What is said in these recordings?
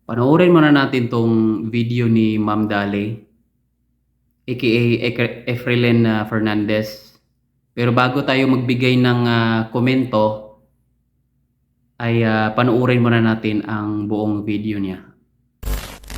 Panoorin muna natin 'tong video ni Ma'am Dale, aka Efrelyn Fernandez. Pero bago tayo magbigay ng komento ay panoorin muna natin ang buong video niya.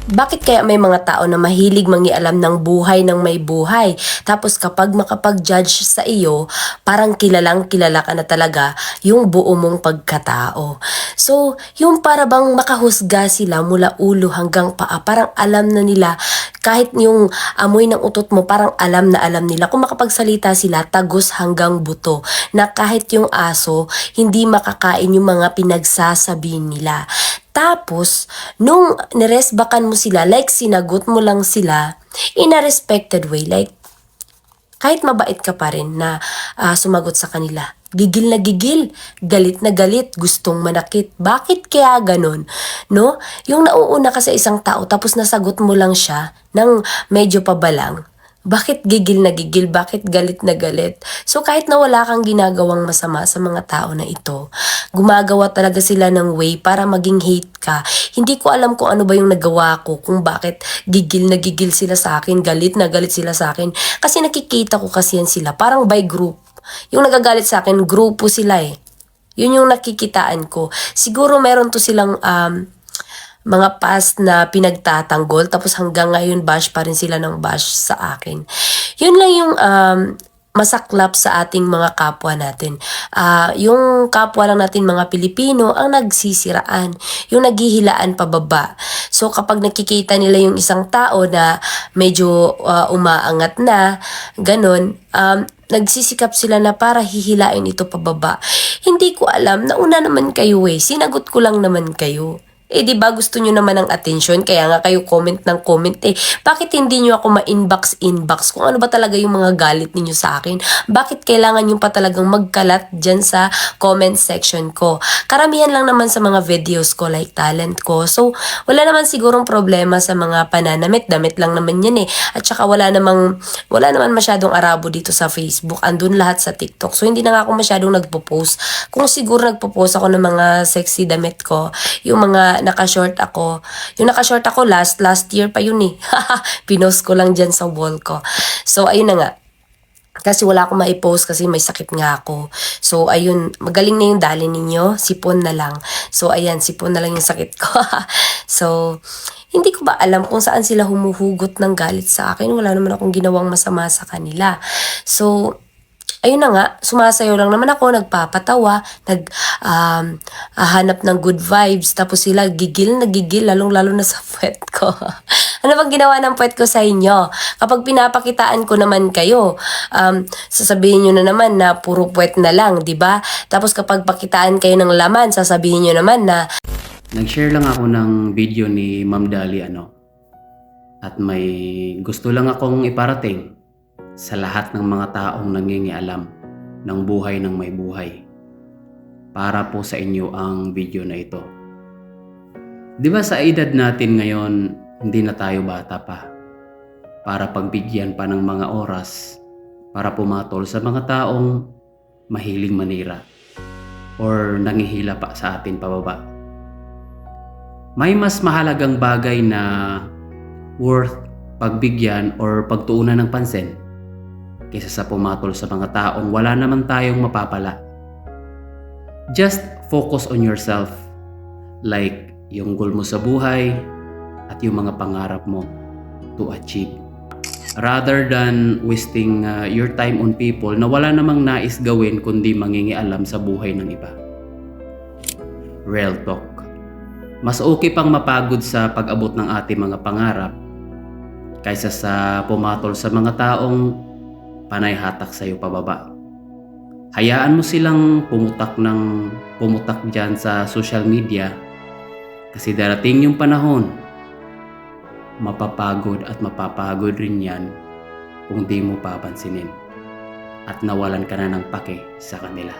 Bakit kaya may mga tao na mahilig mangialam ng buhay ng may buhay? Tapos kapag makapag-judge sa iyo, parang kilalang kilala ka na talaga yung buo mong pagkatao. So, yung para bang makahusga sila mula ulo hanggang paa, parang alam na nila kahit yung amoy ng utot mo, parang alam na alam nila. Kung makapagsalita sila, tagos hanggang buto. Na kahit yung aso, hindi makakain yung mga pinagsasabi nila. Tapos, nung niresbakan mo sila, like sinagot mo lang sila in a respected way, like kahit mabait ka pa rin na sumagot sa kanila. Gigil na gigil, galit na galit, gustong manakit. Bakit kaya ganun? No? Yung nauuna ka sa isang tao tapos nasagot mo lang siya ng medyo pabalang. Bakit gigil na gigil? Bakit galit na galit? So kahit na wala kang ginagawang masama sa mga tao na ito, gumagawa talaga sila ng way para maging hate ka. Hindi ko alam kung ano ba yung nagawa ko, kung bakit gigil na gigil sila sa akin, galit na galit sila sa akin. Kasi nakikita ko kasi yan sila, parang by group. Yung nagagalit sa akin, grupo sila eh. Yun yung nakikitaan ko. Siguro meron to silang mga past na pinagtatanggol tapos hanggang ngayon bash pa rin sila ng bash sa akin. Yun lang yung masaklap sa ating mga kapwa natin. Yung kapwa lang natin mga Pilipino ang nagsisiraan, yung naghihilaan pababa. So kapag nakikita nila yung isang tao na medyo umaangat na, ganun, nagsisikap sila na para hihilain ito pababa. Hindi ko alam, nauna naman kayo eh, sinagot ko lang naman kayo. Eh di ba gusto nyo naman ng attention, kaya nga kayo comment ng comment eh. Bakit hindi nyo ako ma-inbox kung ano ba talaga yung mga galit ninyo sa akin? Bakit kailangan nyo pa talagang magkalat dyan sa comment section ko? Karamihan lang naman sa mga videos ko like talent ko. So wala naman sigurong problema sa mga pananamit, damit lang naman yan eh. At saka wala naman masyadong Arabo dito sa Facebook, andun lahat sa TikTok. So hindi na nga ako masyadong nagpo-post. Kung siguro nagpo-post ako ng mga sexy damit ko, yung mga naka-short ako. Yung naka-short ako last year pa yun eh. Pinost ko lang dyan sa wall ko. So ayun na nga. Kasi wala akong maipost kasi may sakit nga ako. So ayun, magaling na yung dali ninyo, sipon na lang. So ayan, sipon na lang yung sakit ko. So hindi ko ba alam kung saan sila humuhugot ng galit sa akin. Wala naman akong ginawang masama sa kanila. So ayun na nga, sumasayaw lang naman ako, nagpapatawa, hanap ng good vibes, tapos sila gigil na gigil, lalong-lalo na sa puwet ko. Ano bang ginawa ng puwet ko sa inyo? Kapag pinapakitaan ko naman kayo, sasabihin nyo na naman na puro puwet na lang, di ba? Tapos kapag pakitaan kayo ng laman, sasabihin nyo naman na Nag-share lang ako ng video ni Ma'am Dali at may gusto lang akong iparating sa lahat ng mga taong nangingialam ng buhay ng may buhay. Para po sa inyo ang video na ito. Di ba sa edad natin ngayon, hindi na tayo bata pa para pagbigyan pa ng mga oras para pumatol sa mga taong mahiling manira or nangihila pa sa atin pababa. May mas mahalagang bagay na worth pagbigyan or pagtuunan ng pansin kaysa sa pumatol sa mga taong wala naman tayong mapapala. Just focus on yourself, like yung goal mo sa buhay at yung mga pangarap mo to achieve. Rather than wasting your time on people na wala namang nais gawin kundi mangingialam sa buhay ng iba. Real talk. Mas okay pang mapagod sa pag-abot ng ating mga pangarap kaysa sa pumatol sa mga taong panay hatak sa iyo pababa. Hayaan mo silang pumutak dyan sa social media kasi darating yung panahon, mapapagod rin yan kung di mo papansinin at nawalan ka na ng pake sa kanila.